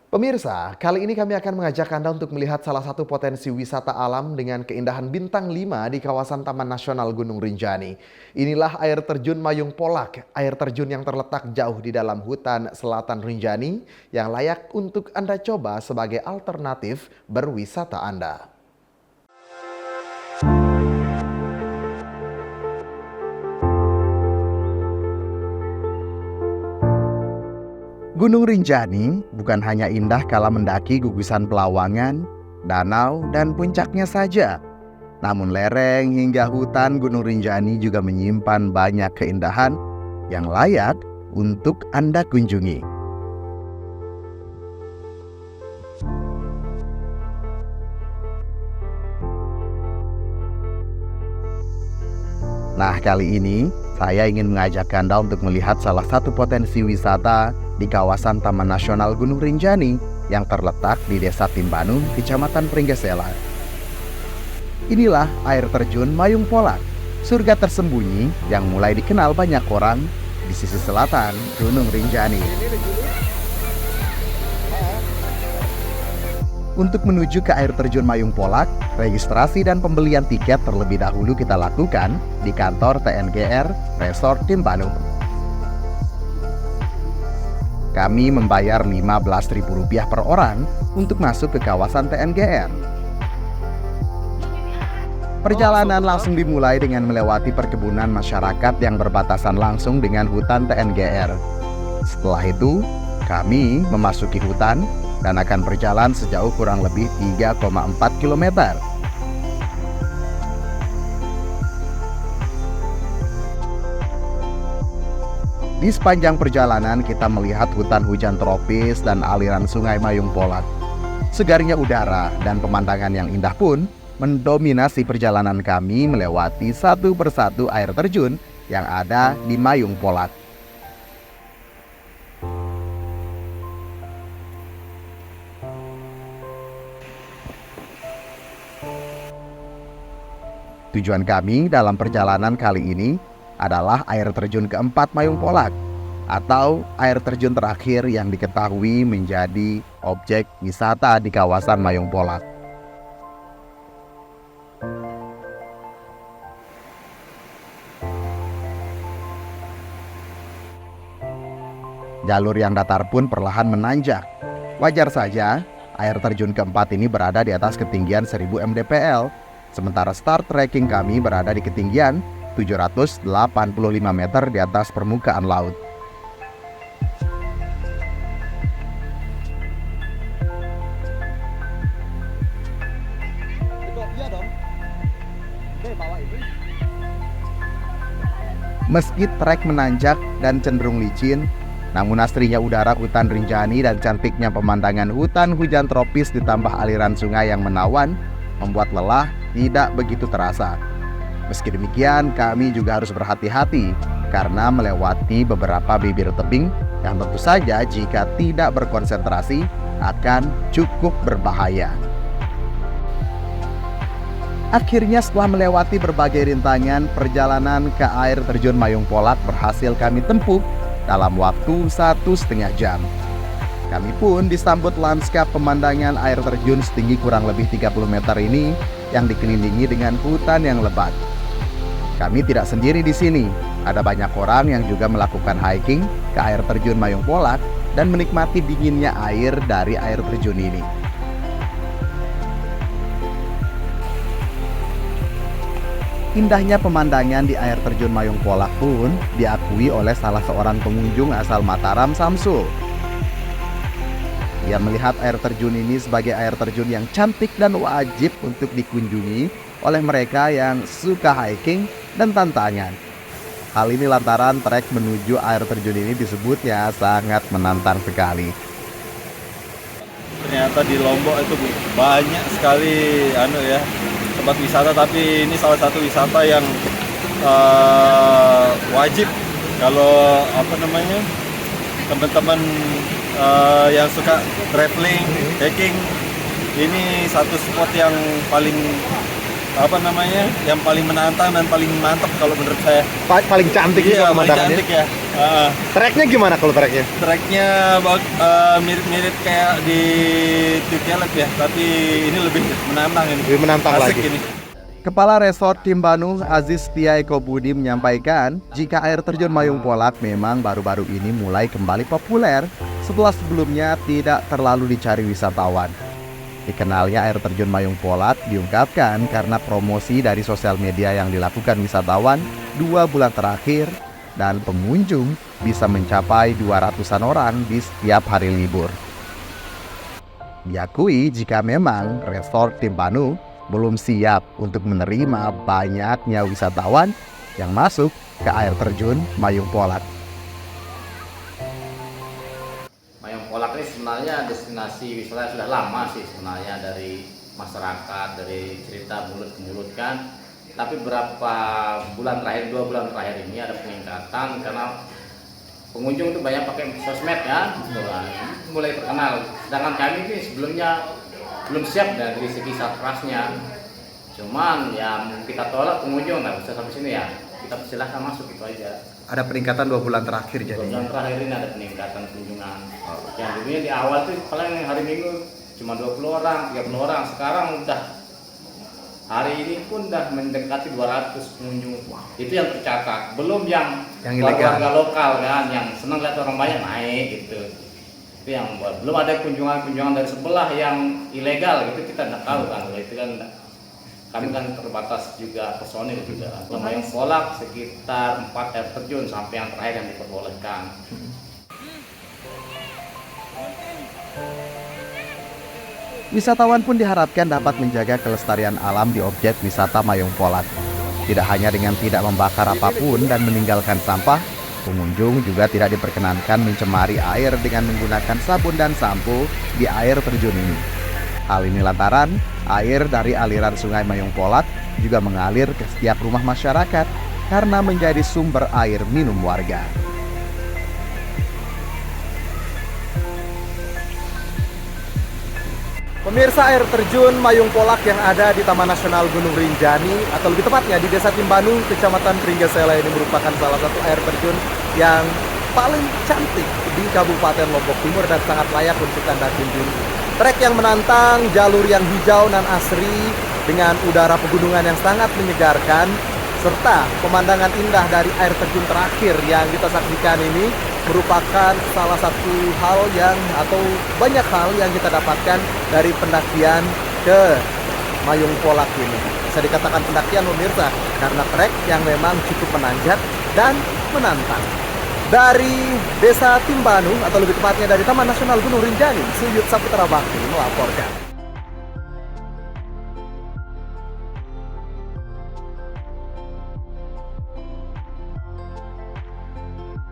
Pemirsa, kali ini kami akan mengajak Anda untuk melihat salah satu potensi wisata alam dengan keindahan bintang 5 di kawasan Taman Nasional Gunung Rinjani. Inilah air terjun Mayung Polak, air terjun yang terletak jauh di dalam hutan selatan Rinjani yang layak untuk Anda coba sebagai alternatif berwisata Anda. Gunung Rinjani bukan hanya indah kala mendaki gugusan Pelawangan, danau, dan puncaknya saja. Namun lereng hingga hutan Gunung Rinjani juga menyimpan banyak keindahan yang layak untuk Anda kunjungi. Nah, kali ini saya ingin mengajak Anda untuk melihat salah satu potensi wisata di kawasan Taman Nasional Gunung Rinjani yang terletak di Desa Timbanu, Kecamatan Pringgesela. Inilah air terjun Mayung Polak, surga tersembunyi yang mulai dikenal banyak orang di sisi selatan Gunung Rinjani. Untuk menuju ke air terjun Mayung Polak, registrasi dan pembelian tiket terlebih dahulu kita lakukan di kantor TNGR Resort Timbanu. Kami membayar Rp15.000 per orang untuk masuk ke kawasan TNGR. Perjalanan langsung dimulai dengan melewati perkebunan masyarakat yang berbatasan langsung dengan hutan TNGR. Setelah itu, kami memasuki hutan dan akan berjalan sejauh kurang lebih 3,4 km. Di sepanjang perjalanan kita melihat hutan hujan tropis dan aliran sungai Mayung Polak. Segarnya udara dan pemandangan yang indah pun mendominasi perjalanan kami melewati satu persatu air terjun yang ada di Mayung Polak. Tujuan kami dalam perjalanan kali ini adalah air terjun keempat Mayung Polak, atau air terjun terakhir yang diketahui menjadi objek wisata di kawasan Mayung Polak. Jalur yang datar pun perlahan menanjak. Wajar saja, air terjun keempat ini berada di atas ketinggian 1000 mdpl, sementara start trekking kami berada di ketinggian 785 meter di atas permukaan laut. Meski trek menanjak dan cenderung licin, namun asrinya udara hutan Rinjani dan cantiknya pemandangan hutan hujan tropis ditambah aliran sungai yang menawan membuat lelah tidak begitu terasa. Meski demikian, kami juga harus berhati-hati karena melewati beberapa bibir tebing yang tentu saja jika tidak berkonsentrasi akan cukup berbahaya. Akhirnya setelah melewati berbagai rintangan, perjalanan ke air terjun Mayung Polak berhasil kami tempuh dalam waktu 1,5 jam. Kami pun disambut lanskap pemandangan air terjun setinggi kurang lebih 30 meter ini yang dikelilingi dengan hutan yang lebat. Kami tidak sendiri di sini. Ada banyak orang yang juga melakukan hiking ke air terjun Mayung Polak dan menikmati dinginnya air dari air terjun ini. Indahnya pemandangan di air terjun Mayung Polak pun diakui oleh salah seorang pengunjung asal Mataram, Samsul. Ia melihat air terjun ini sebagai air terjun yang cantik dan wajib untuk dikunjungi oleh mereka yang suka hiking dan tantangan. Hal ini lantaran trek menuju air terjun ini disebutnya sangat menantang sekali. Ternyata di Lombok itu banyak sekali tempat wisata, tapi ini salah satu wisata yang wajib kalau teman-teman yang suka traveling, hiking, ini satu spot yang paling yang paling menantang dan paling mantap kalau menurut saya. Paling cantik iya, juga paling pemandangannya. cantik ya. Treknya gimana kalau treknya? Treknya mirip-mirip kayak di Titialet ya, tapi ini lebih menantang ini. Lebih menantang Asik lagi. ini. Kepala Resort Timbanu Aziz Tia Eko Budi menyampaikan jika air terjun Mayung Polak memang baru-baru ini mulai kembali populer setelah sebelumnya tidak terlalu dicari wisatawan. Dikenalnya air terjun Mayung Polak diungkapkan karena promosi dari sosial media yang dilakukan wisatawan 2 bulan terakhir dan pengunjung bisa mencapai 200-an orang di setiap hari libur. Diakui jika memang Resort Timbanu belum siap untuk menerima banyaknya wisatawan yang masuk ke air terjun Mayung Polak. Mayung Polak ini sebenarnya destinasi wisata sudah lama sih sebenarnya dari masyarakat, dari cerita mulut ke mulut kan. Tapi berapa bulan terakhir, 2 bulan terakhir ini ada peningkatan karena pengunjung itu banyak pakai sosmed ya, mulai terkenal. Sedangkan kami ini sebelumnya belum siap dari segi satrasnya. Cuman ya kita tolak pengunjung nggak bisa sampai sini ya. Kita silahkan masuk itu aja. Ada peningkatan 2 bulan terakhir 2 bulan terakhir ini ada peningkatan kunjungan. Yang dulunya di awal tuh paling hari Minggu cuma 20 orang, 30 orang. Sekarang udah hari ini pun udah mendekati 200 pengunjung. Itu yang tercatat. Belum yang warga lokal kan, yang senang lihat orang banyak naik gitu. Itu yang buat. Belum ada kunjungan-kunjungan dari sebelah yang ilegal gitu, kita nggak tahu kan. Itu kan kami kan terbatas juga personil juga. Mayung Polak sekitar 4 air terjun sampai yang terakhir yang diperbolehkan. Wisatawan pun diharapkan dapat menjaga kelestarian alam di objek wisata Mayung Polak. Tidak hanya dengan tidak membakar apapun dan meninggalkan sampah, pengunjung juga tidak diperkenankan mencemari air dengan menggunakan sabun dan sampo di air terjun ini. Hal ini lantaran air dari aliran sungai Mayung Polak juga mengalir ke setiap rumah masyarakat karena menjadi sumber air minum warga. Pemirsa, air terjun Mayung Polak yang ada di Taman Nasional Gunung Rinjani, atau lebih tepatnya di Desa Timbanu, Kecamatan Pringgesela ini merupakan salah satu air terjun yang paling cantik di Kabupaten Lombok Timur dan sangat layak untuk Anda kunjungi. Trek yang menantang, jalur yang hijau dan asri dengan udara pegunungan yang sangat menyegarkan, serta pemandangan indah dari air terjun terakhir yang kita saksikan ini merupakan salah satu hal yang atau banyak hal yang kita dapatkan dari pendakian ke Mayung Polak ini. Bisa dikatakan pendakian pemirsa karena trek yang memang cukup menanjak dan menantang. Dari Desa Timbanu atau lebih tepatnya dari Taman Nasional Gunung Rinjani, Suyut Saputra Bakti melaporkan.